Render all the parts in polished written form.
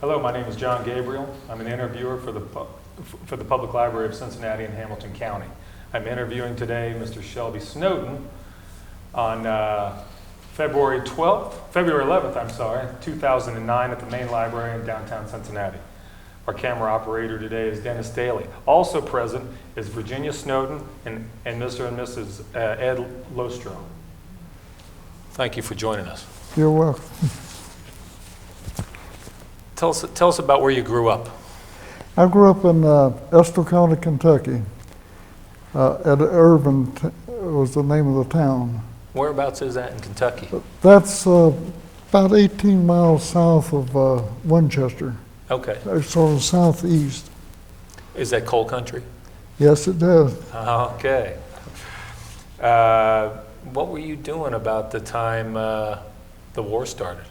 Hello, my name is John Gabriel. I'm an interviewer for the Public Library of Cincinnati and Hamilton County. I'm interviewing today Mr. Shelby Snowden on February 11th, 2009 at the main library in downtown Cincinnati. Our camera operator today is Dennis Daly. Also present is Virginia Snowden and Mr. and Mrs. Ed Lostro. Thank you for joining us. You're welcome. Tell us about where you grew up. I grew up in Estill County, Kentucky. At Irvin was the name of the town. Whereabouts is that in Kentucky? That's about 18 miles south of Winchester. Okay. Sort of southeast. Is that coal country? Yes, it does. Okay. What were you doing about the time the war started?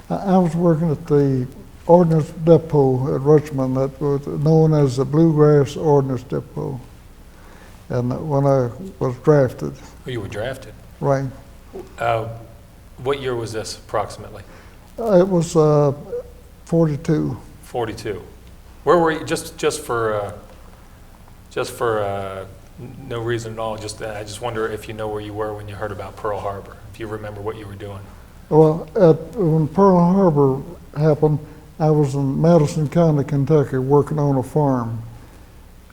I was working at the Ordnance Depot at Richmond that was known as the Bluegrass Ordnance Depot. And when I was drafted. Oh, you were drafted? Right. What year was this approximately? It was 42. 42. Where were you? Just for no reason at all. I just wonder if you know where you were when you heard about Pearl Harbor. If you remember what you were doing. Well, when Pearl Harbor happened, I was in Madison County, Kentucky, working on a farm.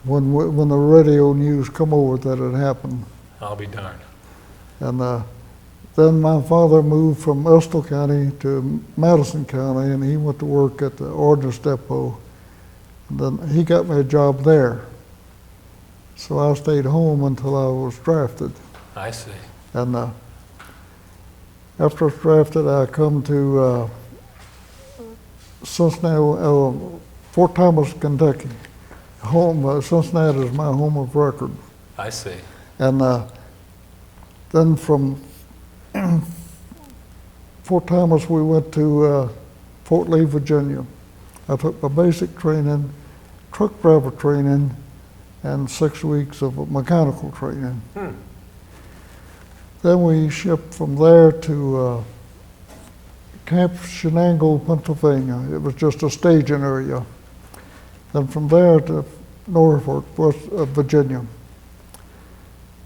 When the radio news come over that it happened. I'll be darned. And then my father moved from Estill County to Madison County, and he went to work at the Ordnance Depot. And then he got me a job there. So I stayed home until I was drafted. I see. And after I was drafted, I come to Cincinnati, Fort Thomas, Kentucky. Cincinnati is my home of record. I see. And then from Fort Thomas, we went to Fort Lee, Virginia. I took my basic training, truck driver training, and 6 weeks of mechanical training. Then we shipped from there to Camp Shenango, Pennsylvania. It was just a staging area. Then from there to Norfolk, West Virginia.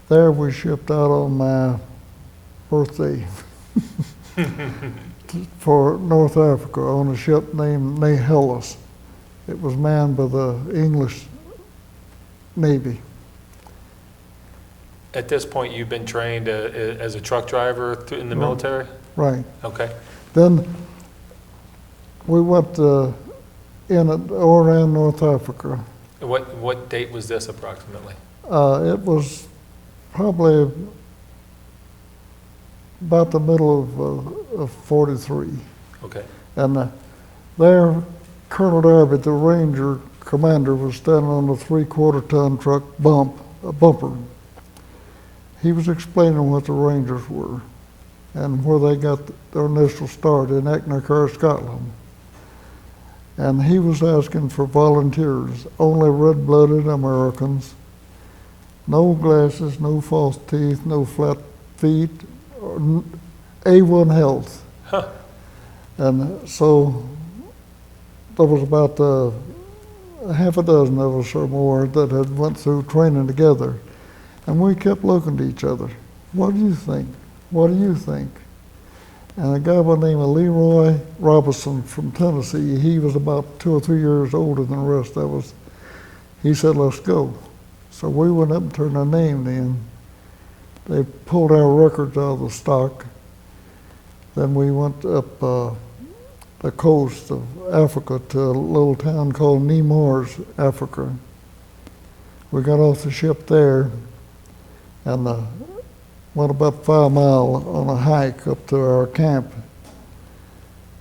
There we shipped out on my birthday for North Africa on a ship named Nehellas. It was manned by the English Navy. At this point, you've been trained as a truck driver in the military? Right. Okay. Then we went in around North Africa. What date was this approximately? It was probably about the middle of 43. Okay. And there, Colonel Darby, the Ranger commander, was standing on a 3/4-ton truck bumper. He was explaining what the Rangers were and where they got their initial start in Echnacar, Scotland. And he was asking for volunteers, only red-blooded Americans, no glasses, no false teeth, no flat feet, A1 health. Huh. And so there was about half a dozen of us or more that had went through training together. And we kept looking to each other. What do you think? What do you think? And a guy by the name of Leroy Robinson from Tennessee, he was about 2 or 3 years older than the rest of us. He said, let's go. So we went up and turned our name in. They pulled our records out of the stock. Then we went up the coast of Africa to a little town called Nemours, Africa. We got off the ship there and went about 5 miles on a hike up to our camp.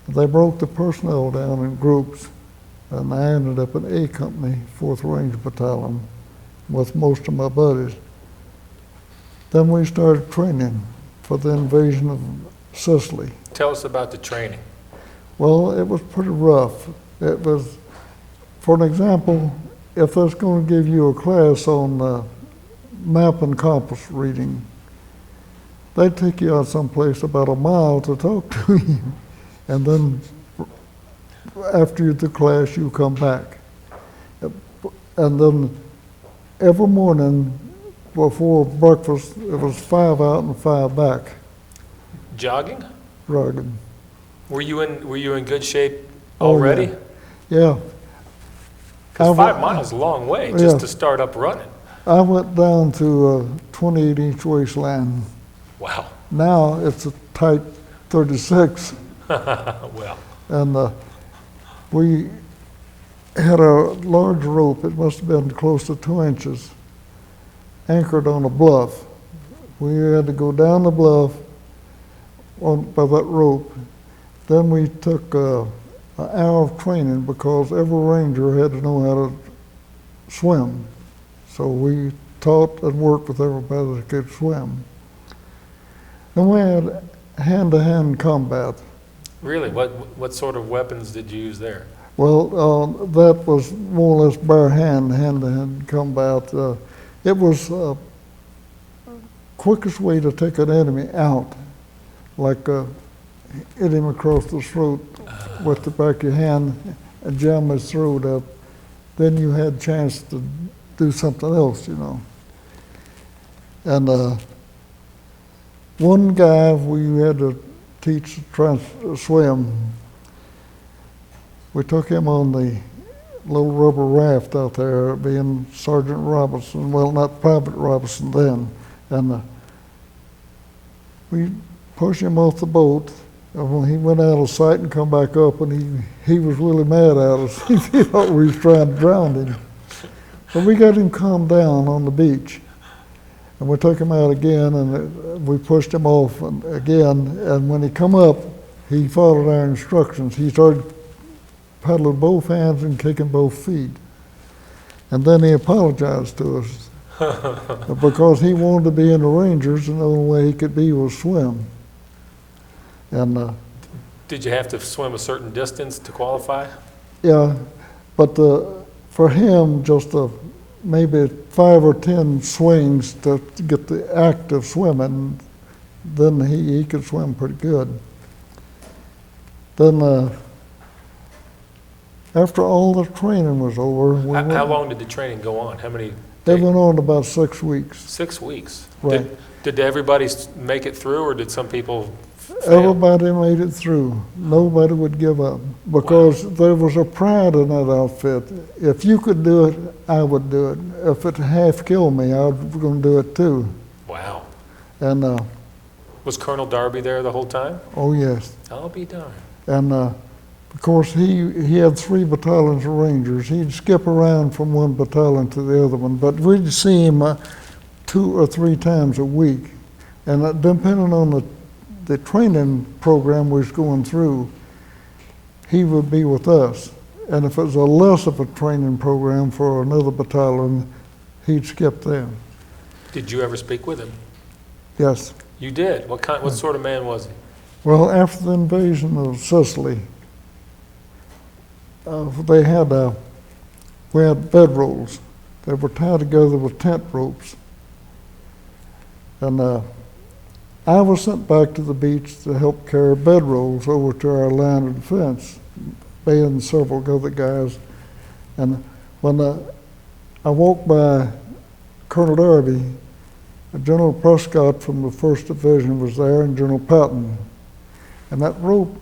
They broke the personnel down in groups, and I ended up in A Company, 4th Ranger Battalion, with most of my buddies. Then we started training for the invasion of Sicily. Tell us about the training. Well, it was pretty rough. It was, for an example, if I was going to give you a class on map and compass reading, they'd take you out someplace about a mile to talk to you, and then after the class, you come back. And then every morning before breakfast, it was 5 out and 5 back, Jogging? rugged. Were you in good shape Oh, already? Yeah. Because I 5 miles is a long way Yeah. just to start up running. I went down to a 28-inch waistline. Wow. Now it's a tight 36. Well, And we had a large rope, it must have been close to 2 inches, anchored on a bluff. We had to go down the bluff by that rope. Then we took an hour of training because every ranger had to know how to swim. So we taught and worked with everybody that could swim. Then we had hand-to-hand combat. really, what sort of weapons did you use there? Well, that was more or less bare hand-to-hand combat. It was quickest way to take an enemy out, like hit him across the throat with the back of your hand and jam his throat up. Then you had a chance to do something else, you know. And one guy we had to teach to try to swim. We took him on the little rubber raft out there, being Sergeant Robinson, well, not Private Robinson then. And we pushed him off the boat, and when he went out of sight and come back up, and he was really mad at us. He thought we was trying to drown him. So we got him calmed down on the beach. And we took him out again, and we pushed him off again. And when he come up, he followed our instructions. He started paddling both hands and kicking both feet. And then he apologized to us because he wanted to be in the Rangers, and the only way he could be was swim. And Did you have to swim a certain distance to qualify? yeah, but for him, just maybe 5 or 10 swings to get the act of swimming, then he could swim pretty good. Then after all the training was over, How long did the training go on? How many? They went on about 6 weeks. 6 weeks. Right. Did everybody make it through, or did some people fail? Everybody made it through. Nobody would give up because there was a pride in that outfit. If you could do it, I would do it. If it half killed me, I was going to do it too. Wow. And Was Colonel Darby there the whole time? oh yes, I'll be darned. and of course he had 3 battalions of Rangers. He'd skip around from one battalion to the other one, but we'd see him 2 or 3 times a week, and depending on the training program we was going through, he would be with us. And if it was a less of a training program for another battalion, he'd skip them. Did you ever speak with him? Yes. You did. What sort of man was he? Well, after the invasion of Sicily, we had bedrolls. They were tied together with tent ropes. And I was sent back to the beach to help carry bedrolls over to our line of defense, me and several other guys. And when I walked by Colonel Darby, General Prescott from the 1st Division was there, and General Patton. And that rope,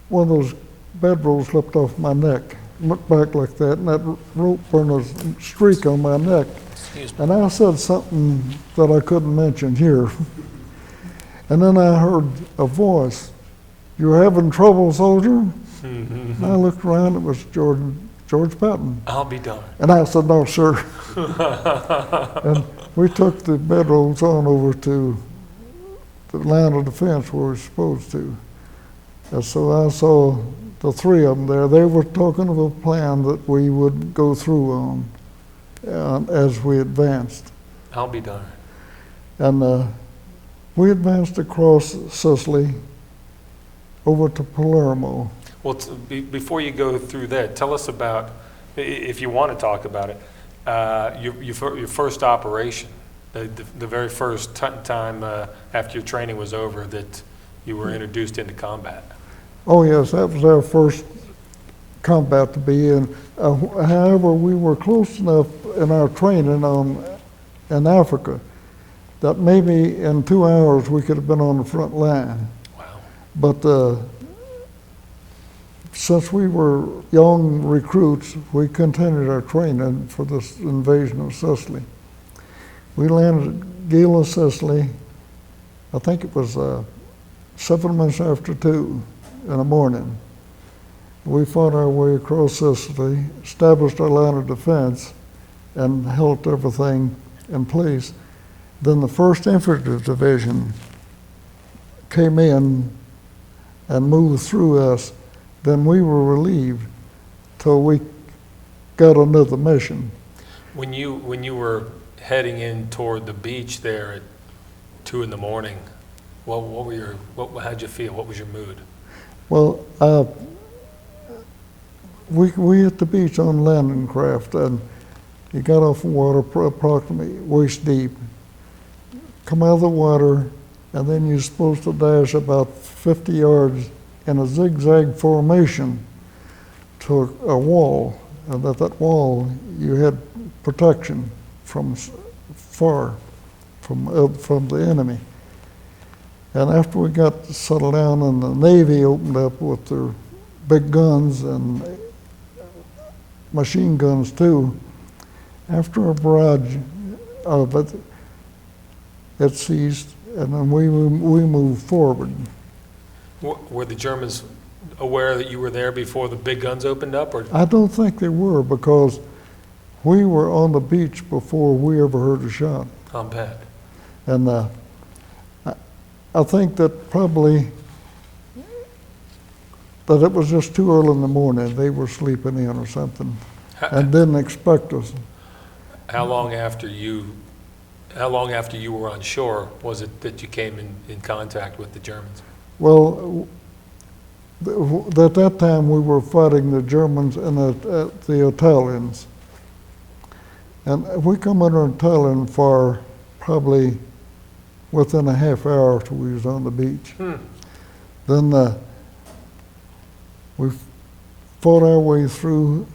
one of those bedrolls slipped off my neck, went back like that, and that rope burned a streak on my neck. Excuse me. And I said something that I couldn't mention here. And then I heard a voice, "You're having trouble, soldier?" And I looked around, it was George Patton. I'll be darned. And I said, "No, sir." And we took the bedrolls on over to the line of defense where we were supposed to. And so I saw the 3 of them there. They were talking of a plan that we would go through on as we advanced. I'll be darned. And we advanced across Sicily over to Palermo. Well, before you go through that, tell us about, if you want to talk about it, your first operation, the very first time after your training was over that you were introduced into combat. Oh yes, that was our first combat to be in. However, we were close enough in our training in Africa that maybe in 2 hours we could have been on the front line. Wow. But since we were young recruits, we continued our training for this invasion of Sicily. We landed at Gila, Sicily, I think it was 7 minutes after 2 in the morning. We fought our way across Sicily, established our line of defense, and held everything in place. Then the 1st Infantry Division came in and moved through us. Then we were relieved till we got another mission. When you were heading in toward the beach there at 2 in the morning, how'd you feel? What was your mood? Well, we hit the beach on landing craft, and you got off the water approximately waist deep. Come out of the water, and then you're supposed to dash about 50 yards in a zigzag formation to a wall, and at that wall you had protection from far, from the enemy. And after we got settled down and the Navy opened up with their big guns and machine guns too, after a barrage of it ceased, and then we moved forward. Were the Germans aware that you were there before the big guns opened up? Or? I don't think they were, because we were on the beach before we ever heard a shot. On pad. And I think that probably that it was just too early in the morning. They were sleeping in or something and didn't expect us. How long after you were on shore was it that you came in contact with the Germans? Well, at that time we were fighting the Germans and the Italians. And we come under Italian fire probably within a half hour after we was on the beach. Then we fought our way through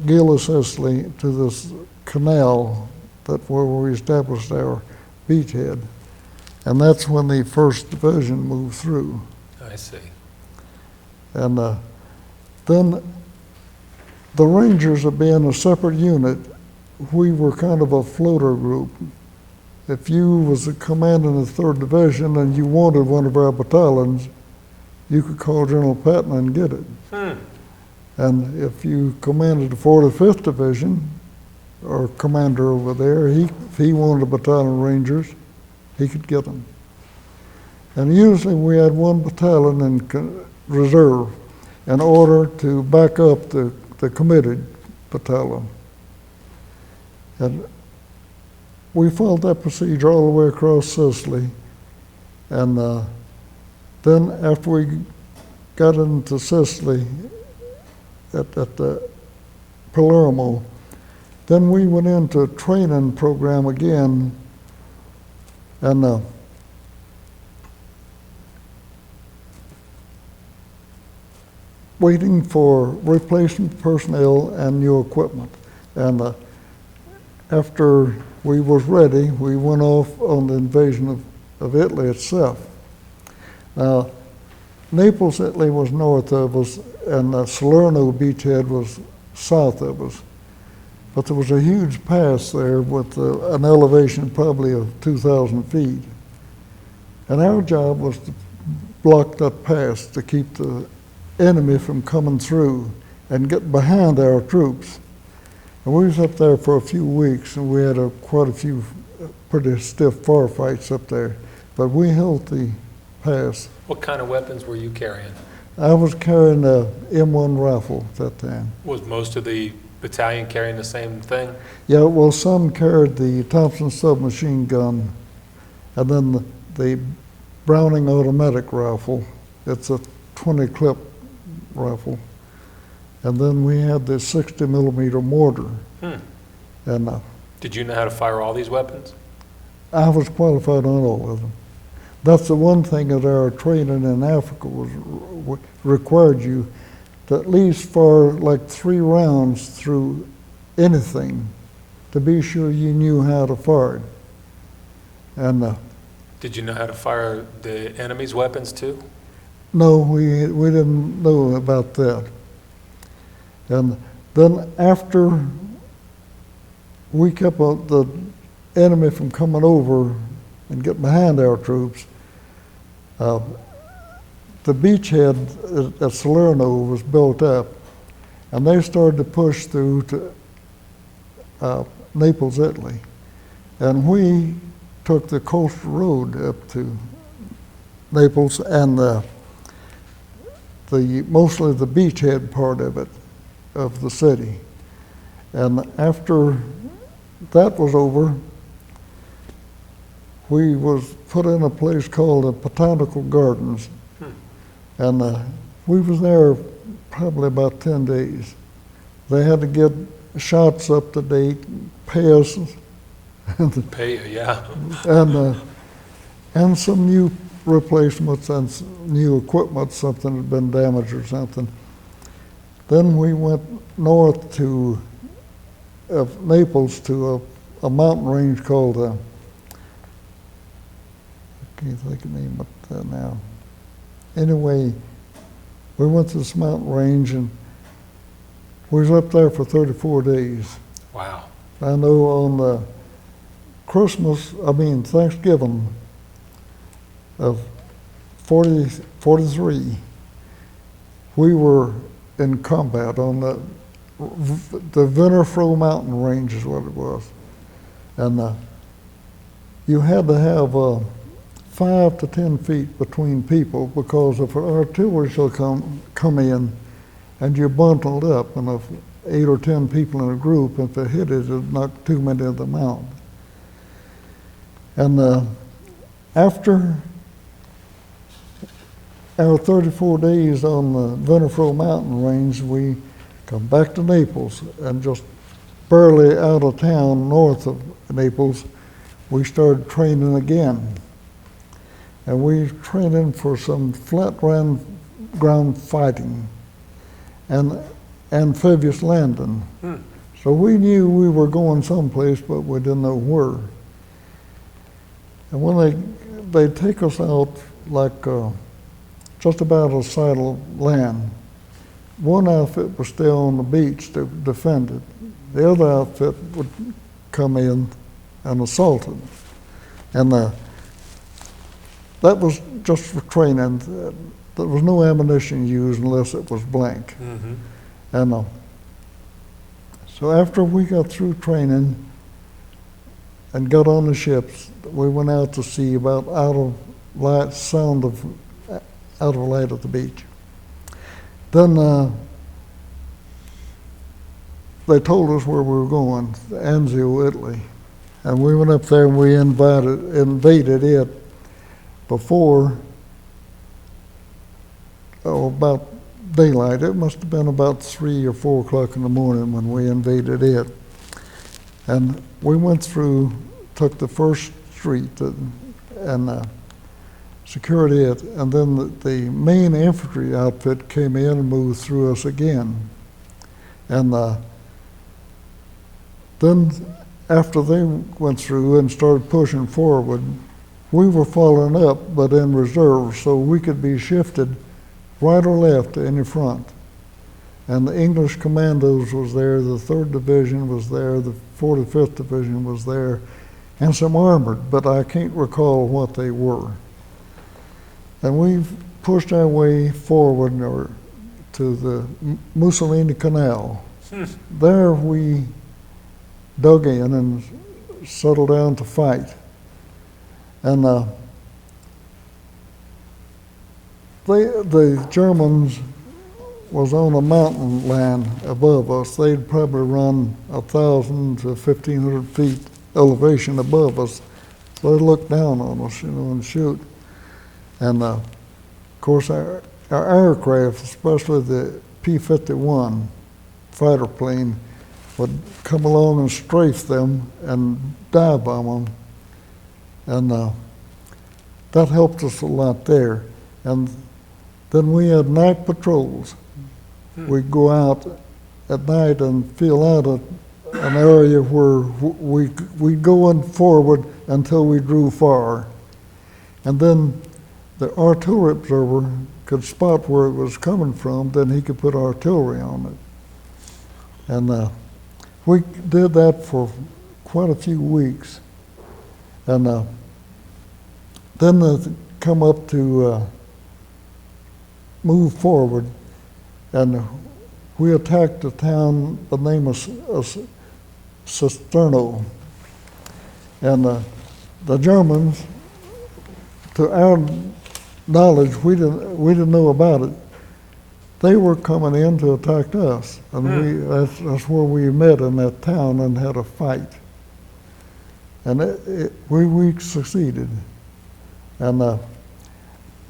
Gila, Sicily to this canal where we established our beachhead. And that's when the 1st Division moved through. I see. And then the Rangers, being a separate unit, we were kind of a floater group. If you was a commanding the 3rd Division and you wanted one of our battalions, you could call General Patton and get it. And if you commanded the 45th Division, or commander over there, if he wanted a battalion of Rangers, he could get them. And usually we had one battalion in reserve in order to back up the committed battalion. And we followed that procedure all the way across Sicily. And then after we got into Sicily at Palermo, then we went into a training program again, and waiting for replacement personnel and new equipment. And after we was ready, we went off on the invasion of Italy itself. Now, Naples, Italy was north of us, and Salerno beachhead was south of us. But there was a huge pass there with an elevation probably of 2,000 feet. And our job was to block that pass to keep the enemy from coming through and get behind our troops. And we was up there for a few weeks, and we had quite a few pretty stiff firefights up there. But we held the pass. What kind of weapons were you carrying? I was carrying a M1 rifle at that time. Was most of the battalion carrying the same thing? Yeah, well, some carried the Thompson submachine gun, and then the Browning automatic rifle. It's a 20 clip rifle. And then we had the 60 millimeter mortar. And did you know how to fire all these weapons? I was qualified on all of them. That's the one thing that our training in Africa required you at least for like 3 rounds through anything to be sure you knew how to fire it. And Did you know how to fire the enemy's weapons too? no, we didn't know about that. And then after we kept the enemy from coming over and getting behind our troops, the beachhead at Salerno was built up, and they started to push through to Naples, Italy. And we took the coastal road up to Naples and mostly the beachhead part of it, of the city. And after that was over, we was put in a place called the Botanical Gardens. And we was there probably about 10 days. They had to get shots up to date, pay us, Yeah. and some new replacements and new equipment, something had been damaged or something. Then we went north to Naples to a mountain range called, I can't think of the name of that now. Anyway, we went to this mountain range and we was up there for 34 days. Wow. I know on Thanksgiving of 43, we were in combat on the Venafro mountain range is what it was. And you had to have 5 to 10 feet between people, because if an artillery shell come in and you're bundled up, and if 8 or 10 people in a group, if they hit it, it'd knock too many of them out. And after our 34 days on the Venafro mountain range, we come back to Naples, and just barely out of town north of Naples, we started training again. And we training for some flat ground fighting and amphibious landing. So we knew we were going someplace, but we didn't know where. And when they take us out like just about a side of land, one outfit was still on the beach to defend it. The other outfit would come in and assault it. And that was just for training. There was no ammunition used unless it was blank. Mm-hmm. And so after we got through training and got on the ships, we went out to sea about out of light at the beach. Then they told us where we were going, Anzio, Italy. And we went up there and we invaded it before about daylight. It must have been about 3 or 4 o'clock in the morning when we invaded it. And we went through, took the first street and secured it, and then the main infantry outfit came in and moved through us again. And then after they went through and started pushing forward, we were following up, but in reserve, so we could be shifted right or left to any front. And the English commandos was there, the 3rd Division was there, the 45th Division was there, and some armored, but I can't recall what they were. And we pushed our way forward to the Mussolini Canal. There we dug in and settled down to fight. And the Germans was on a mountain line above us. They'd probably run 1,000 to 1,500 feet elevation above us. They looked down on us, and shoot. And of course, our aircraft, especially the P-51 fighter plane, would come along and strafe them and dive bomb them. And that helped us a lot there. And then we had night patrols. We'd go out at night and feel out an area where we'd go on forward until we drew far. And then the artillery observer could spot where it was coming from, then he could put artillery on it. And we did that for quite a few weeks. And then they come up to move forward, and we attacked a town by the name of Cisterno. And the Germans, to our knowledge, we didn't know about it. They were coming in to attack us, and that's where we met in that town and had a fight. And we succeeded. And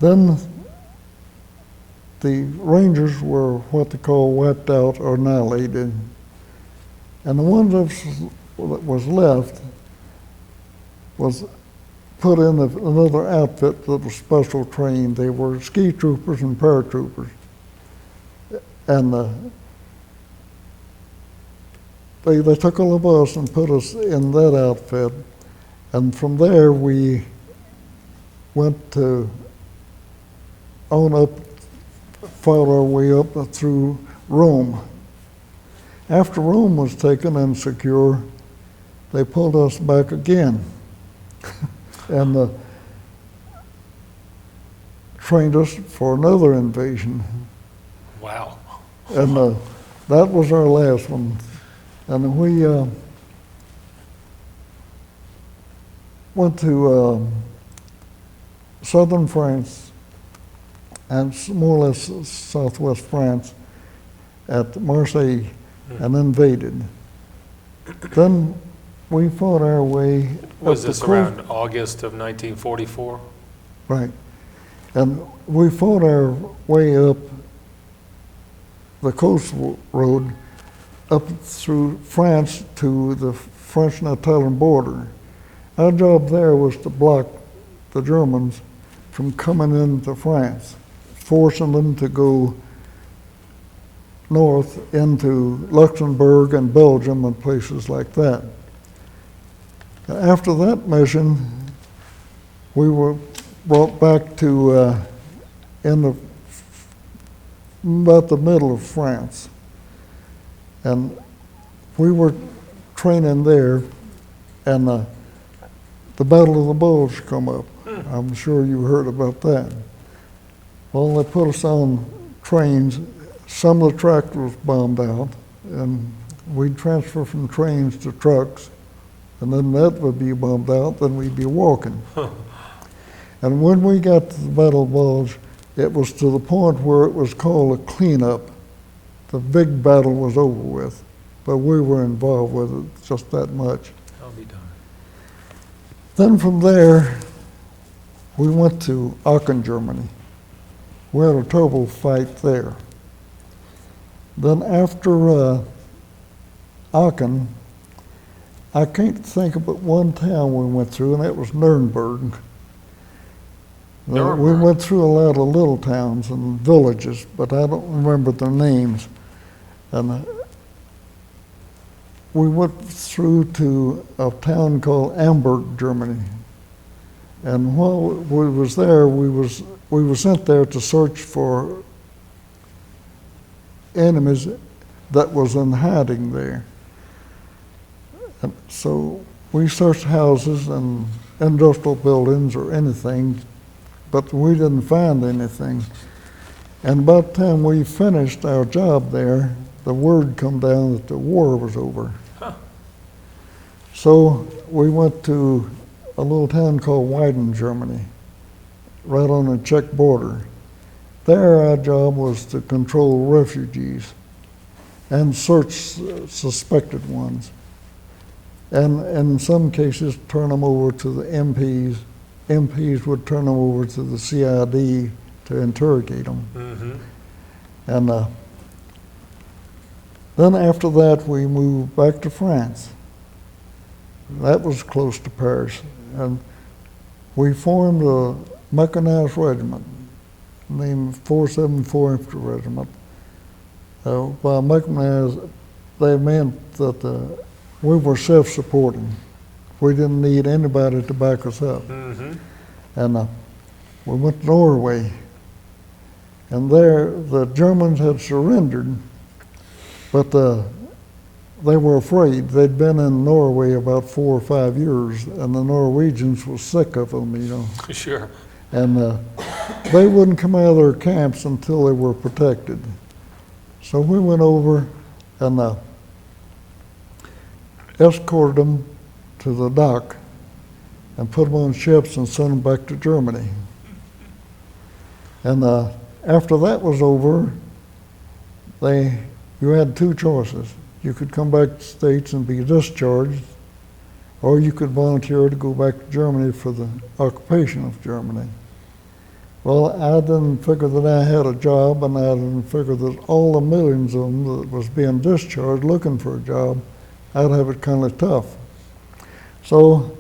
then the Rangers were what they call wiped out or annihilated. And the one that was left was put in another outfit that was special trained. They were ski troopers and paratroopers. And they took all of us and put us in that outfit. And from there we went on up, fought our way up through Rome. After Rome was taken and secure, they pulled us back again and trained us for another invasion. Wow. And that was our last one. And we went to southern France and more or less southwest France at Marseille and invaded. Then we fought our way Was up this the coast. around August of 1944? Right. And we fought our way up the coast road up through France to the French and Italian border. Our job there was to block the Germans from coming into France, forcing them to go north into Luxembourg and Belgium and places like that. After that mission, we were brought back to about the middle of France. And we were training there, and the Battle of the Bulge come up. I'm sure you heard about that. Well, they put us on trains. Some of the track was bombed out, and we'd transfer from trains to trucks, and then that would be bombed out, then we'd be walking. And when we got to the Battle of the Bulge, it was to the point where it was called a cleanup. The big battle was over with, but we were involved with it just that much. I'll be done. Then from there, we went to Aachen, Germany. We had a terrible fight there. Then after Aachen, I can't think of but one town we went through, and that was Nuremberg. We went through a lot of little towns and villages, but I don't remember their names. And we went through to a town called Hamburg, Germany. And while we was there, we were sent there to search for enemies that was in hiding there. And so we searched houses and industrial buildings or anything, but we didn't find anything. And about the time we finished our job there, the word come down that the war was over. Huh. So we went to a little town called Weiden, Germany, right on the Czech border. There our job was to control refugees and search suspected ones. And in some cases, turn them over to the MPs. MPs would turn them over to the CID to interrogate them. Mm-hmm. And then after that, we moved back to France. That was close to Paris. And we formed a mechanized regiment named 474 Infantry Regiment. By mechanized, they meant that we were self-supporting. We didn't need anybody to back us up. Mm-hmm. And we went to Norway, and there the Germans had surrendered, but they were afraid. They'd been in Norway about 4 or 5 years, and the Norwegians were sick of them, you know. Sure. And they wouldn't come out of their camps until they were protected. So we went over and escorted them to the dock and put them on ships and sent them back to Germany. And after that was over, you had 2 choices. You could come back to the States and be discharged, or you could volunteer to go back to Germany for the occupation of Germany. Well, I didn't figure that I had a job, and I didn't figure that all the millions of them that was being discharged looking for a job, I'd have it kind of tough. So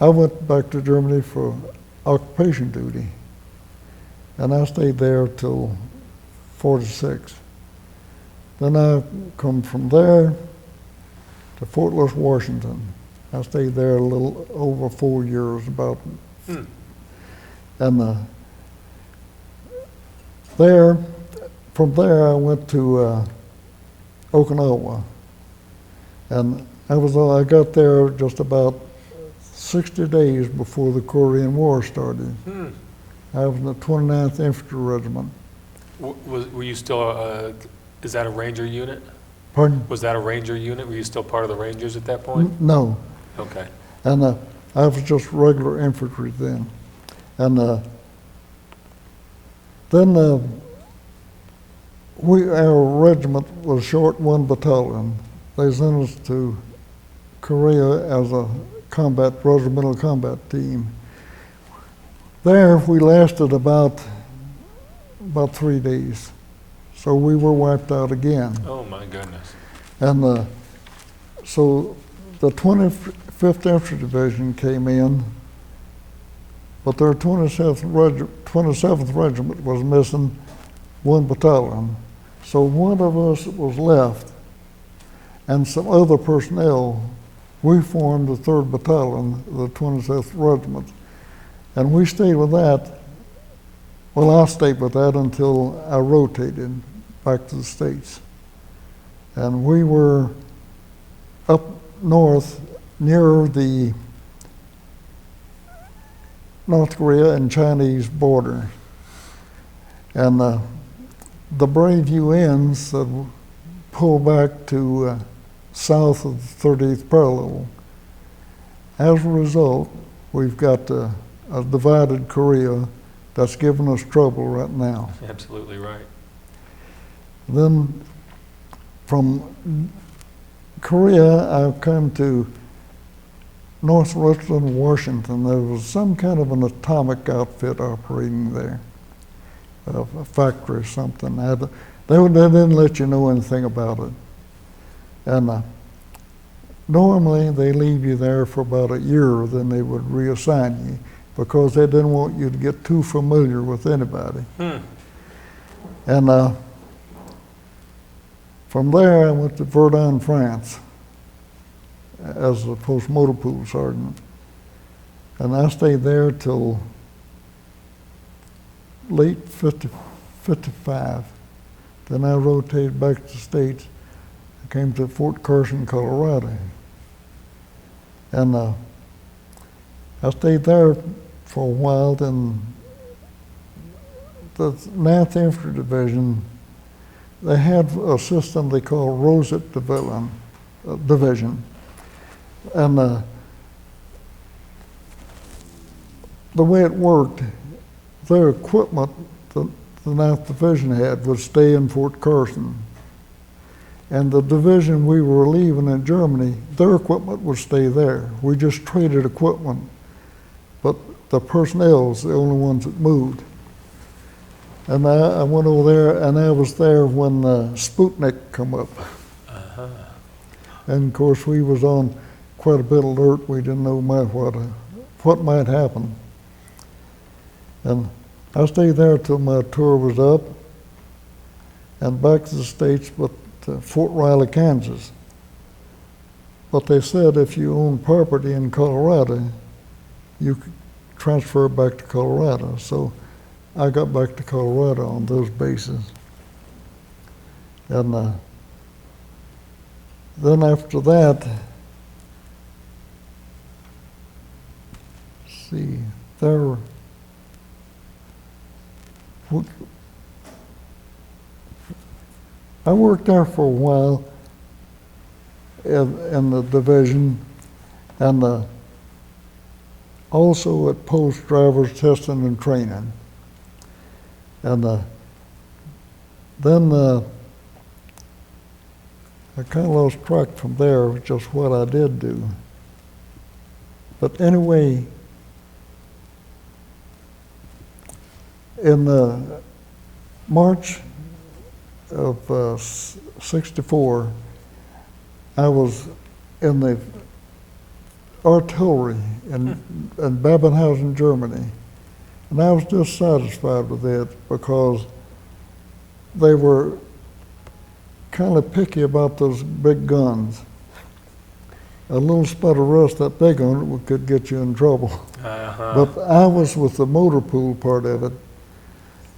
I went back to Germany for occupation duty, and I stayed there till 46. Then I come from there to Fort Lewis, Washington. I stayed there a little over 4 years, about. And from there I went to Okinawa, and I got there just about 60 days before the Korean War started. I was in the 29th Infantry Regiment. Were you still, is that a Ranger unit? Pardon? Was that a Ranger unit? Were you still part of the Rangers at that point? No. Okay. And I was just regular infantry then. And then our regiment was short 1 battalion. They sent us to Korea as a regimental combat team. There we lasted about 3 days. So we were wiped out again. Oh my goodness. And so the 25th Infantry Division came in, but their 27th Regiment was missing 1 battalion. So one of us was left, and some other personnel. We formed the 3rd Battalion, the 27th Regiment, and we stayed with that. Well, I stayed with that until I rotated back to the States. And we were up north near the North Korea and Chinese border. And the brave UNs said, pull back to south of the 30th parallel. As a result, we've got a divided Korea that's giving us trouble right now. Absolutely right. Then from Korea, I came to North Richland, Washington. There was some kind of an atomic outfit operating there, a factory or something. They didn't let you know anything about it. And normally they leave you there for about a year, then they would reassign you because they didn't want you to get too familiar with anybody. And from there I went to Verdun, France as a post-motor pool sergeant. And I stayed there till late 55. Then I rotated back to the States. I came to Fort Carson, Colorado. And I stayed there for a while. Then the 9th Infantry Division, they had a system they call Rosette Division. And the way it worked, their equipment, the 9th Division had, would stay in Fort Carson. And the division we were leaving in Germany, their equipment would stay there. We just traded equipment, but the personnel's the only ones that moved. And I went over there, and I was there when Sputnik come up. And of course, we was on quite a bit alert. We didn't know what might happen. And I stayed there till my tour was up. and back to the States, but to Fort Riley, Kansas. But they said if you own property in Colorado, you could transfer back to Colorado. So I got back to Colorado on those bases. And then after that, see, there, I worked there for a while in the division, and also at post drivers testing and training. And then I kind of lost track from there, just what I did do. But anyway, in March of '64, I was in the artillery in Babenhausen, Germany. And I was dissatisfied with it because they were kind of picky about those big guns. A little spot of rust that big on it could get you in trouble. But I was with the motor pool part of it.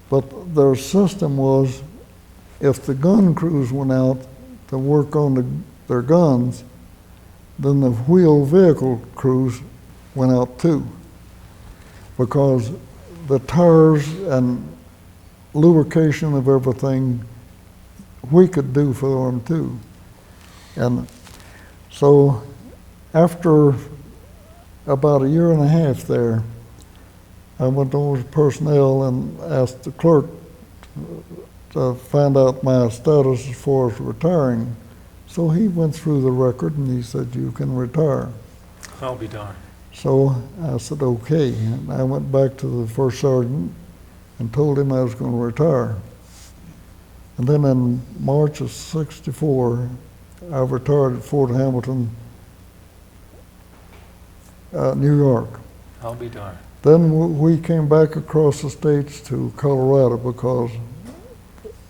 But their system was, if the gun crews went out to work on their guns, then the wheel vehicle crews went out too. Because the tires and lubrication of everything we could do for them too. And so after about a year and a half there, I went over to personnel and asked the clerk to find out my status as far as retiring. So he went through the record and he said, you can retire. I'll be darned. So I said, okay. And I went back to the first sergeant and told him I was going to retire. And then in March of '64, I retired at Fort Hamilton, New York. I'll be darned. Then we came back across the states to Colorado because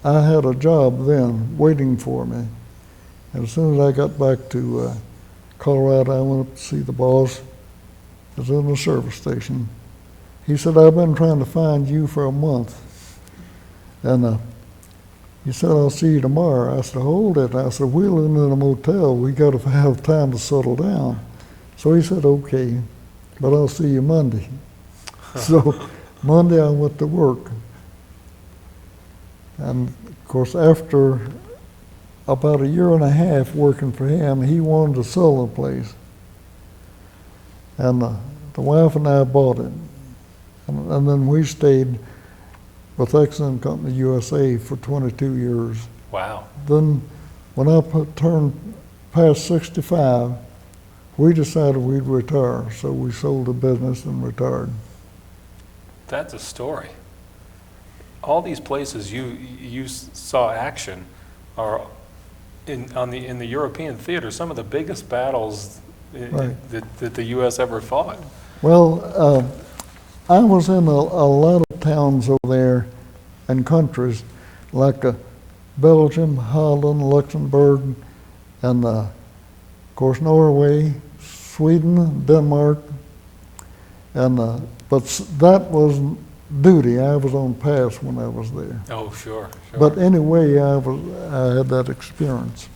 I had a job then waiting for me. And as soon as I got back to Colorado, I went up to see the boss. I was in the service station. He said, I've been trying to find you for a month. And he said, I'll see you tomorrow. I said, hold it. I said, we're living in a motel. We got to have time to settle down. So he said, okay, but I'll see you Monday. So Monday I went to work. And of course, after about a year and a half working for him, he wanted to sell the place. And the wife and I bought it. And then we stayed with Excellent Company USA for 22 years. Wow. Then when I turned past 65, we decided we'd retire. So we sold the business and retired. That's a story. All these places you saw action are in the European theater, some of the biggest battles Right. that the U.S. ever fought. Well, I was in a lot of towns over there and countries like Belgium, Holland, Luxembourg, and of course Norway, Sweden, Denmark, and but that was duty. I was on pass when I was there. Oh, sure. But anyway, I had that experience.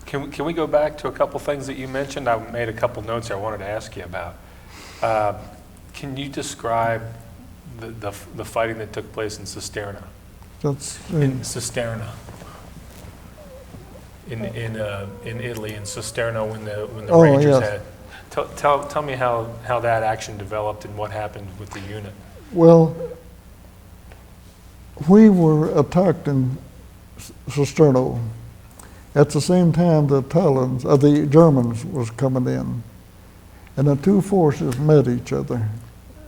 Can we go back to a couple things that you mentioned? I made a couple notes here I wanted to ask you about. Can you describe the fighting that took place in Cisterna? That's In Cisterna, in Italy, in Cisterna, when the Oh, Rangers yes. had. Tell me how that action developed and what happened with the unit. Well, we were attacked in Cisterna. At the same time, the Germans was coming in, and the two forces met each other,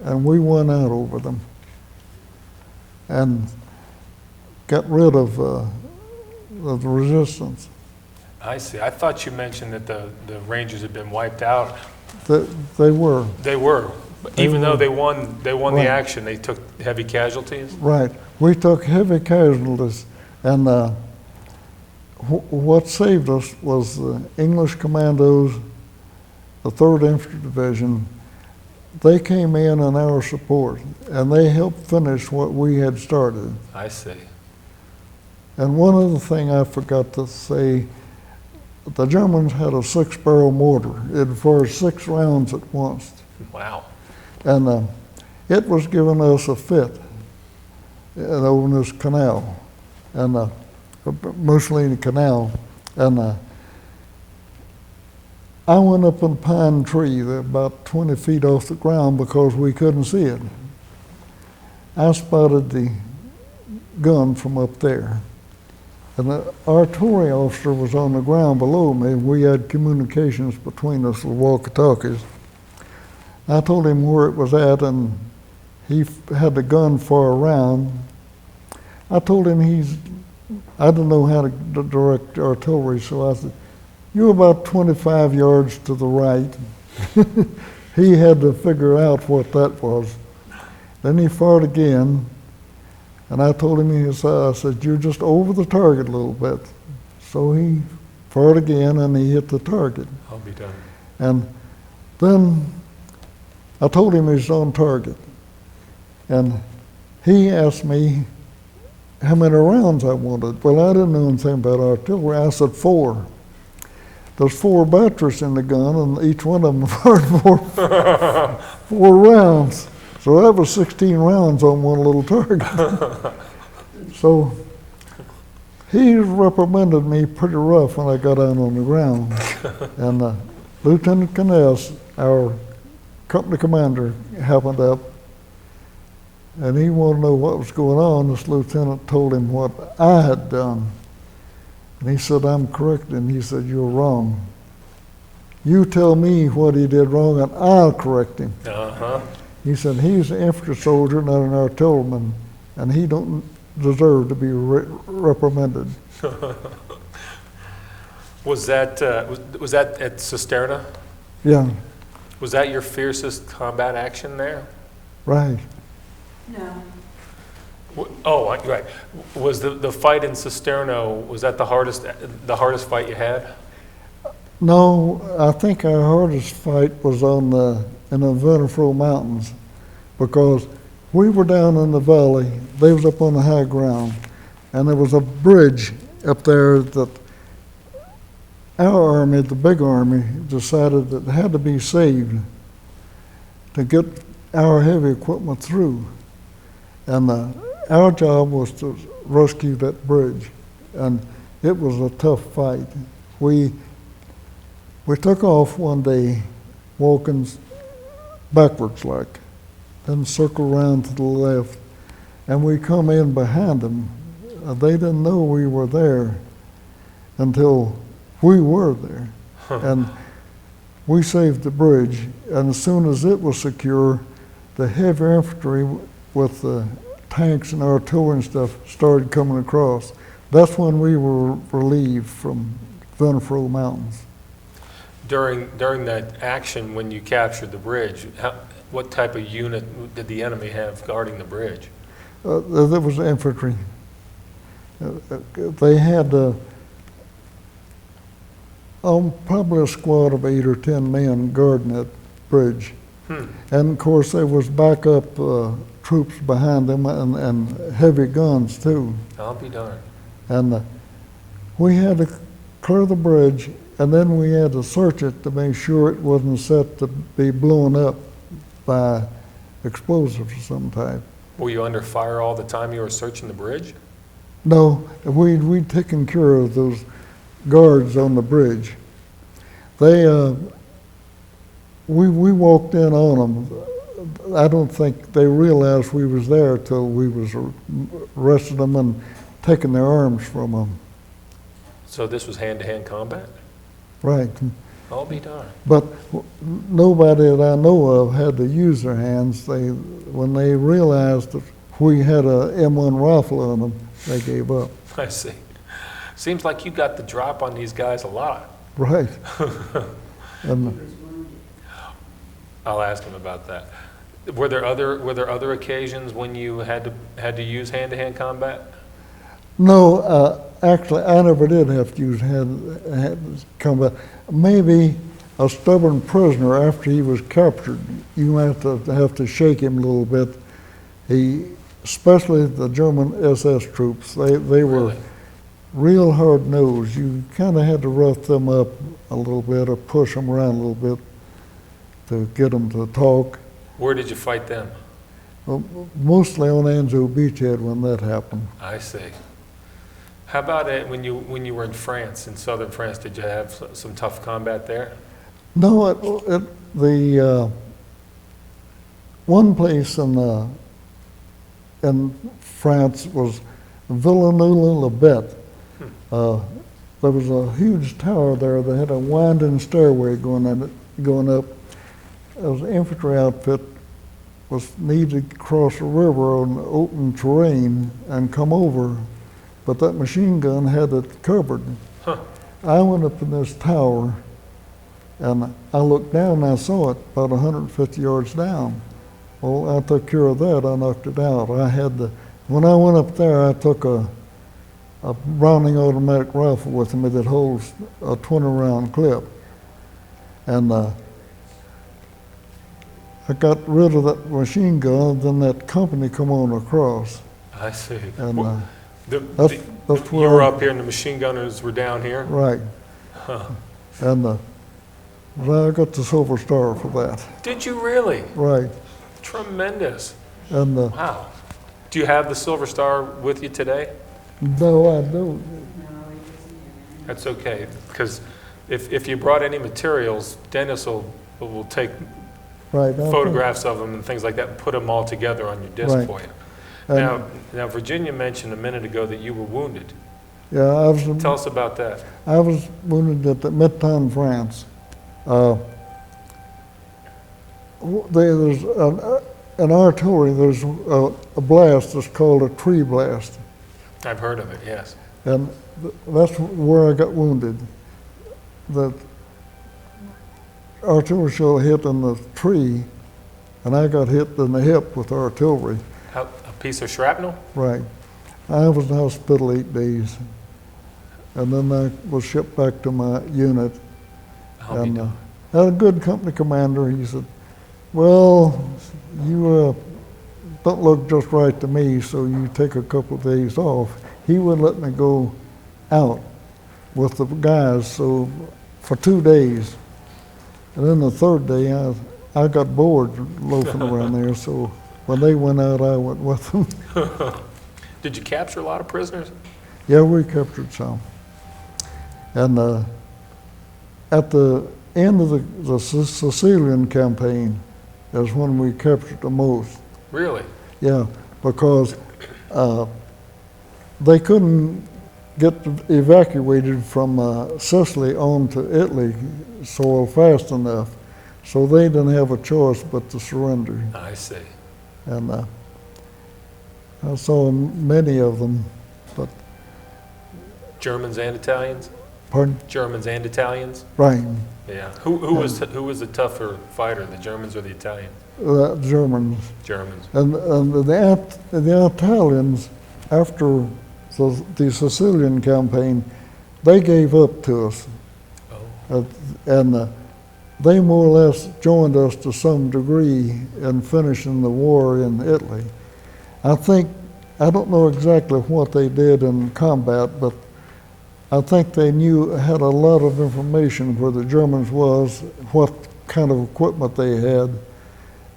and we won out over them, and got rid of the resistance. I see. I thought you mentioned that the Rangers had been wiped out. They were. They were. Even though they won Right. the action, they took heavy casualties? Right. We took heavy casualties, And what saved us was the English Commandos, the 3rd Infantry Division. They came in our support, and they helped finish what we had started. I see. And one other thing I forgot to say, the Germans had a 6-barrel mortar. It fired 6 rounds at once. Wow. And it was giving us a fit over this canal, and Mussolini Canal. And I went up in a pine tree about 20 feet off the ground because we couldn't see it. I spotted the gun from up there. And the artillery officer was on the ground below me. We had communications between us with walkie-talkies. I told him where it was at, and he had the gun far around. I told him I didn't know how to direct artillery, so I said, "You're about 25 yards to the right." He had to figure out what that was. Then he fired again, and I told him, I said, "You're just over the target a little bit." So he fired again, and he hit the target. I'll be done. And then I told him he's on target. And he asked me how many rounds I wanted. Well, I didn't know anything about artillery. I said 4. There's 4 batteries in the gun, and each one of them fired 4 rounds. So that was 16 rounds on one little target. So he reprimanded me pretty rough when I got down on the ground. And Lieutenant Kness, our company commander, happened up, and he wanted to know what was going on. This lieutenant told him what I had done. And he said, "I'm correct." And he said, "You're wrong. You tell me what he did wrong, and I'll correct him." Uh-huh. He said, "He's an infantry soldier, not an artilleryman, and he don't deserve to be reprimanded." Was that at Cisterna? Yeah, Was that your fiercest combat action there? right. No. Right. Was the fight in Cisterna, was that the hardest fight you had? No, I think our hardest fight was in the Infantry Mountains, because we were down in the valley, they was up on the high ground, and there was a bridge up there that our army, the big army, decided that it had to be saved to get our heavy equipment through. And our job was to rescue that bridge, and it was a tough fight. We took off one day, walking backwards like, then circle around to the left, and we come in behind them. They didn't know we were there until we were there. And we saved the bridge, and as soon as it was secure, the heavy infantry with the tanks and artillery and stuff started coming across. That's when we were relieved from Infantry Mountains. During that action, when you captured the bridge, what type of unit did the enemy have guarding the bridge? There was infantry. They had probably a squad of 8 or 10 men guarding that bridge. And of course there was backup troops behind them, and heavy guns too. I'll be darned. And we had to clear the bridge, and then we had to search it to make sure it wasn't set to be blown up by explosives of some type. Were you under fire all the time you were searching the bridge? No, we'd taken care of those guards on the bridge. We walked in on them. I don't think they realized we was there till we was arresting them and taking their arms from them. So this was hand-to-hand combat? Right. I'll be darned. But nobody that I know of had to use their hands. When they realized that we had a M1 rifle on them, they gave up. I see. Seems like you got the drop on these guys a lot. Right. And I'll ask him about that. Were there other occasions when you had to use hand-to-hand combat? No, actually, I never did have to use hand combat. Maybe a stubborn prisoner after he was captured, you might have to shake him a little bit. Especially the German SS troops, they were Really? real hard-nosed. You kind of had to rough them up a little bit or push them around a little bit to get them to talk. Where did you fight them? Well, mostly on Anzo Beachhead when that happened. I see. How about it when you were in France, in southern France? Did you have some tough combat there? No, the one place in France was Villeneuve-le-Bête. There was a huge tower there that had a winding stairway going up. It was an infantry outfit was needed to cross a river on open terrain and come over, but that machine gun had it covered. Huh. I went up in this tower and I looked down and I saw it about 150 yards down. Well, I took care of that. I knocked it out. When I went up there, I took a Browning automatic rifle with me that holds a 20-round clip. And I got rid of that machine gun, then that company come on across. I see. And that's where you were up here and the machine gunners were down here? Right. Huh. And I got the Silver Star for that. Did you really? Right. Tremendous. And wow. Do you have the Silver Star with you today? no, I don't. That's okay, because if you brought any materials, Dennis will take Right. photographs of them and things like that and put them all together on your disc Right. for you. And Now, Virginia mentioned a minute ago that you were wounded. yeah, Tell us about that. I was wounded at the Midtown, France. There's an artillery, there's a blast that's called a tree blast. I've heard of it, yes. And that's where I got wounded. The artillery shell hit in the tree, and I got hit in the hip with artillery. A piece of shrapnel? Right. I was in the hospital 8 days, and then I was shipped back to my unit. And had a good company commander. He said, "Well, you don't look just right to me, so you take a couple of days off." He wouldn't let me go out with the guys, so for 2 days. And then the third day, I got bored loafing around there, so when they went out, I went with them. Did you capture a lot of prisoners? Yeah, we captured some. And at the end of the Sicilian campaign is when we captured the most. Really? Yeah, because they couldn't get evacuated from Sicily on to Italy soil fast enough, so they didn't have a choice but to surrender. I see. And I saw many of them, but Germans and Italians? pardon? Germans and Italians? Right, Yeah. Who was the tougher fighter, the Germans or the Italians? Germans. Germans. And the Italians, after the Sicilian campaign, they gave up to us. Oh. And they more or less joined us to some degree in finishing the war in Italy. I don't know exactly what they did in combat, but I think they had a lot of information where the Germans was, what kind of equipment they had,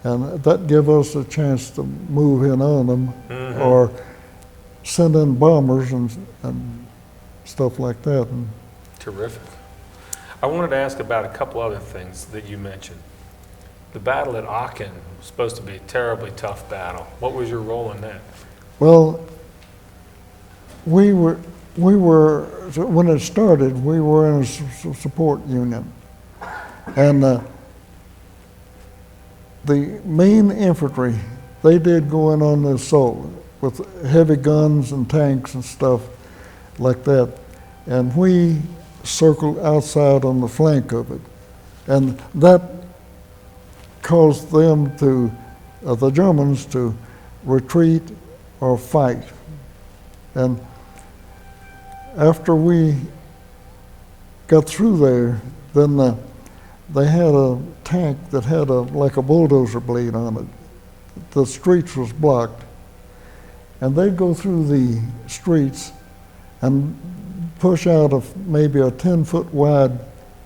and that gave us a chance to move in on them, Mm-hmm. or send in bombers and stuff like that. And Terrific. I wanted to ask about a couple other things that you mentioned. The battle at Aachen was supposed to be a terribly tough battle. What was your role in that? well, we were when it started, we were in a support unit, and the main infantry, they did go in on the assault with heavy guns and tanks and stuff like that, and we circled outside on the flank of it, and that caused them the Germans to retreat or fight. And after we got through there, then they had a tank that had like a bulldozer blade on it. The streets was blocked. And they'd go through the streets and push out maybe a 10-foot wide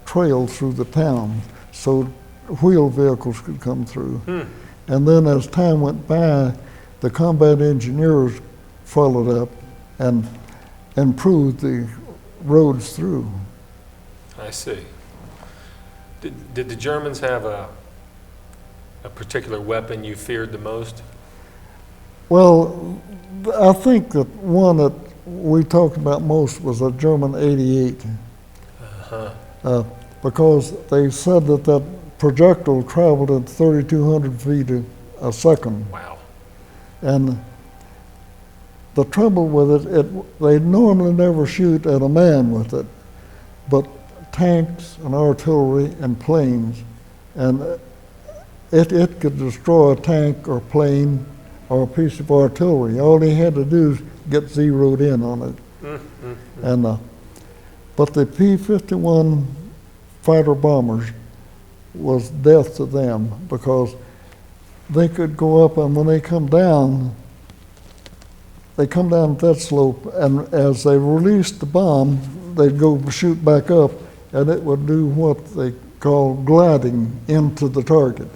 trail through the town so wheeled vehicles could come through. And then as time went by, the combat engineers followed up and improved the roads through. I see. Did the Germans have a particular weapon you feared the most? Well, I think that one that we talked about most was a German 88. Because they said that projectile traveled at 3,200 feet a second. Wow. And the trouble with it, they normally never shoot at a man with it, but tanks and artillery and planes, and it could destroy a tank or plane or a piece of artillery. All they had to do is get zeroed in on it. And but the P-51 fighter bombers was death to them because they could go up, and when they come down that slope, and as they released the bomb, they'd go shoot back up, and it would do what they call gliding into the target.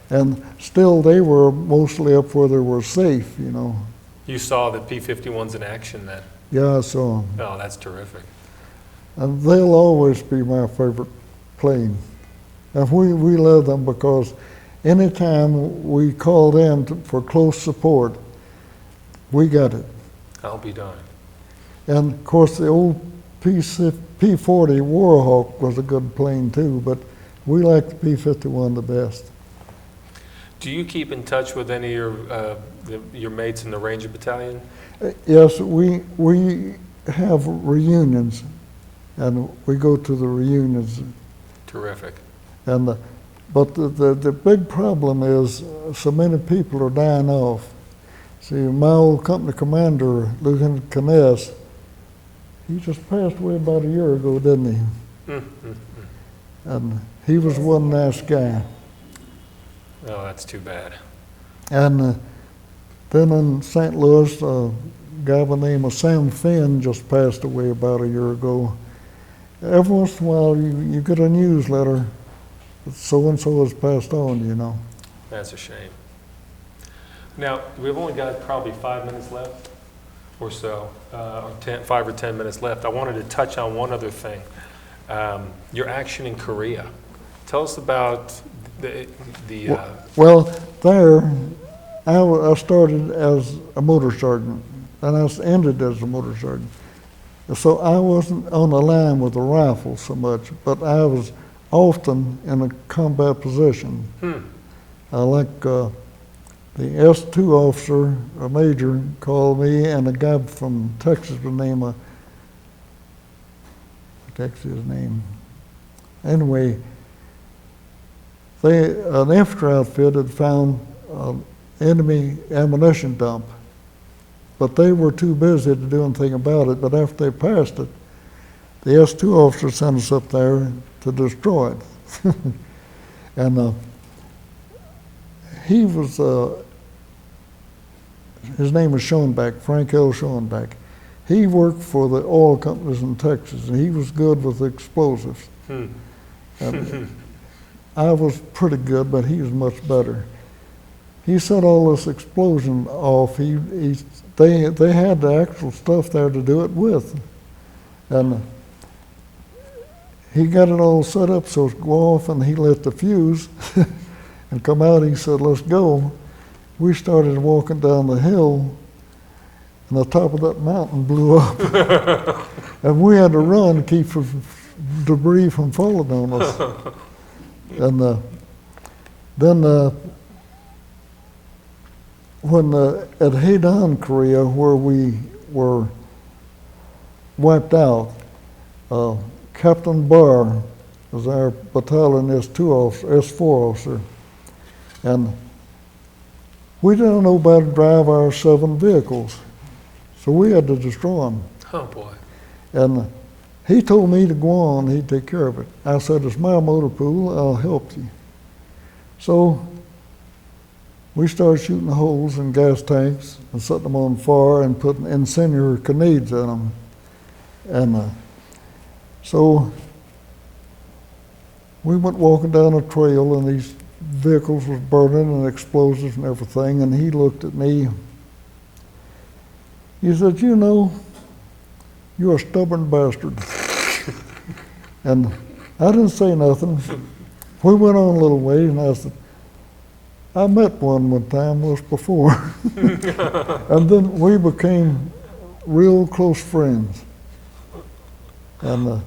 And still, they were mostly up where they were safe, you know. You saw the P-51s in action then? Yeah, I saw them. Oh, that's terrific. And they'll always be my favorite plane. And we love them because anytime we called in for close support, we got it. I'll be darned. And of course, the old P-40 Warhawk was a good plane too, but we like the P-51 the best. Do you keep in touch with any of your mates in the Ranger Battalion? Yes, we have reunions, and we go to the reunions. Terrific. And but the big problem is so many people are dying off. See, my old company commander, Lieutenant Kness, he just passed away about a year ago, didn't he? And he was one nice guy. Oh, that's too bad. And then in St. Louis, a guy by the name of Sam Finn just passed away about a year ago. Every once in a while, you get a newsletter that so-and-so has passed on, you know. That's a shame. Now, we've only got probably 5 minutes left or so, or 5 or 10 minutes left. I wanted to touch on one other thing. Your action in Korea. Tell us about Well, there, I started as a motor sergeant, and I ended as a motor sergeant. So I wasn't on the line with the rifle so much, but I was often in a combat position. Like the S2 officer, a major, called me, and a guy from Texas by the name of, I can't see his name. Anyway, an infantry outfit had found an enemy ammunition dump, but they were too busy to do anything about it. But after they passed it, the S2 officer sent us up there to destroy it. And he was, his name was Schoenbeck, Frank L. Schoenbeck. He worked for the oil companies in Texas, and he was good with explosives. I was pretty good, but he was much better. He set all this explosion off. They had the actual stuff there to do it with. And he got it all set up so it go off, and he lit the fuse and come out. He said, "Let's go." We started walking down the hill, and the top of that mountain blew up. And we had to run to keep debris from falling on us. And then when at Haedan, Korea, where we were wiped out, Captain Barr was our battalion S4 officer, and we didn't know how to drive our 7 vehicles, so we had to destroy them. Oh boy. And he told me to go on, he'd take care of it. I said, it's my motor pool, I'll help you. So we started shooting holes in gas tanks and setting them on fire and putting incendiary grenades in them. And so we went walking down a trail and these vehicles was burning and explosives and everything, and he looked at me. He said, you know, you're a stubborn bastard. And I didn't say nothing. We went on a little ways, and I said, I met one time once before. And then we became real close friends. And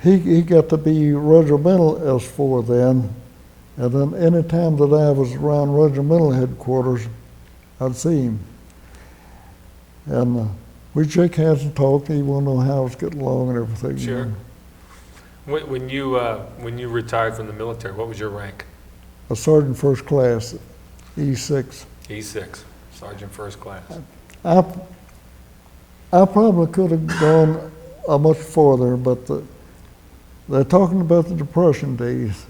he got to be regimental S4 then. And then any time that I was around regimental headquarters, I'd see him. And we'd shake hands and talk, and he wanted to know how I was getting along and everything. Sure. You know. When you retired from the military, what was your rank? A sergeant first class, E6. E6, sergeant first class. I probably could have gone much farther, but they're talking about the Depression days.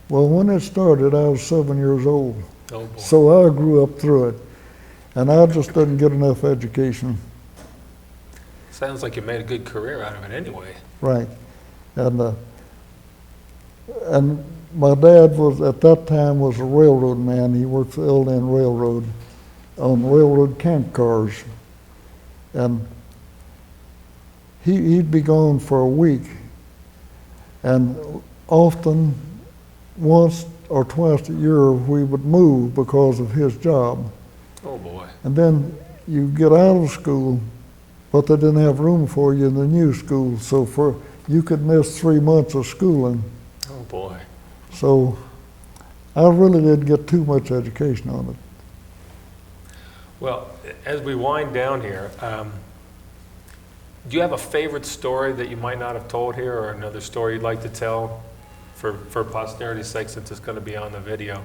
Well, when it started, I was 7 years old. Oh boy. So I grew up through it. And I just didn't get enough education. Sounds like you made a good career out of it anyway. Right. And my dad was, at that time, was a railroad man. He worked for L&N Railroad on railroad camp cars. And he'd be gone for a week. And often, once or twice a year, we would move because of his job. Oh boy. And then you get out of school, but they didn't have room for you in the new school, so you could miss 3 months of schooling. Oh boy. So I really didn't get too much education on it. Well, as we wind down here, do you have a favorite story that you might not have told here, or another story you'd like to tell for posterity's sake, since it's going to be on the video?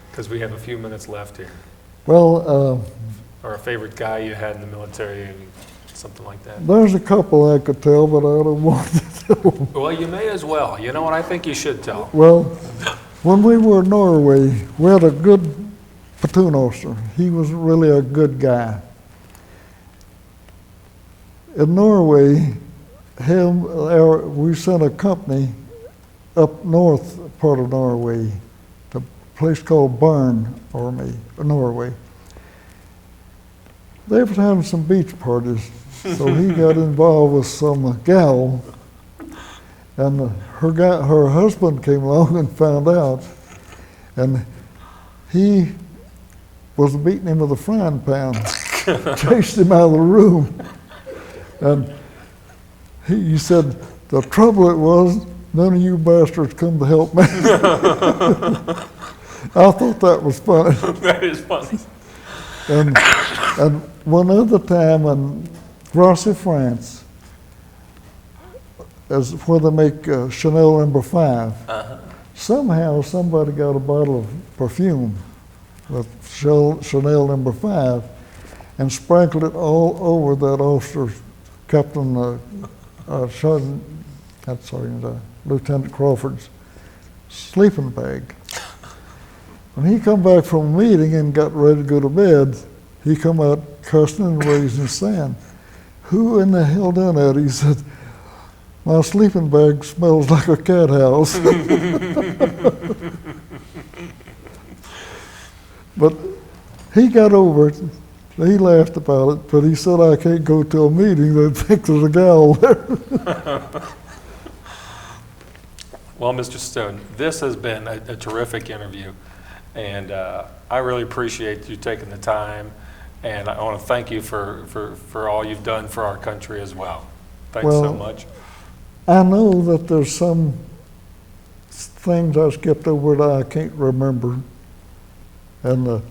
Because we have a few minutes left here. Well, or a favorite guy you had in the military, something like that. there's a couple I could tell, but I don't want to tell. Well, you may as well. You know what? I think you should tell. Well, when we were in Norway, we had a good platoon officer. He was really a good guy. In Norway, we sent a company up north part of Norway, to a place called Barn, Norway. They were having some beach parties, so he got involved with some gal, and her husband came along and found out, and he was beating him with a frying pan, chased him out of the room. And he said, the trouble it was, none of you bastards come to help me. I thought that was funny. That is funny. And one other time in Grasse, France, is where they make Chanel No. 5. Somehow somebody got a bottle of perfume with Chanel No. 5 and sprinkled it all over that officer's, Lieutenant Crawford's sleeping bag. When he come back from a meeting and got ready to go to bed, he come out cussing and raising sand. Who in the hell done that? He said, my sleeping bag smells like a cat house. But he got over it. He laughed about it, but he said, I can't go to a meeting. They think there's a gal there. Well, Mr. Stone, this has been a terrific interview, and I really appreciate you taking the time, and I want to thank you for all you've done for our country as well. Thanks so much. I know that there's some things I skipped over that I can't remember, and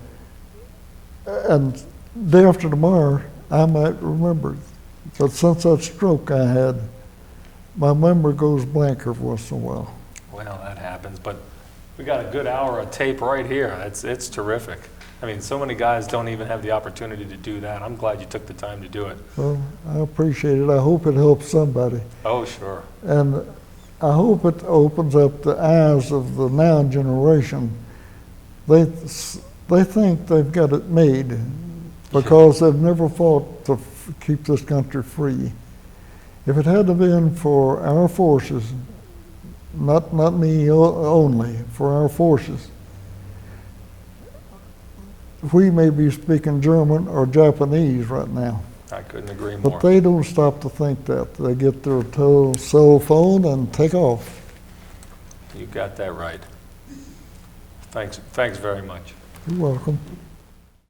day after tomorrow, I might remember it. But since that stroke I had, my memory goes blank every once in a while. Well, that happens, but we got a good hour of tape right here. It's terrific. I mean, so many guys don't even have the opportunity to do that. I'm glad you took the time to do it. Well, I appreciate it. I hope it helps somebody. Oh, sure. And I hope it opens up the eyes of the now generation. They think they've got it made because they've never fought to keep this country free. If it hadn't been for our forces, not me only, for our forces, we may be speaking German or Japanese right now. I couldn't agree more. But they don't stop to think that. They get their cell phone and take off. You got that right. Thanks very much. You're welcome.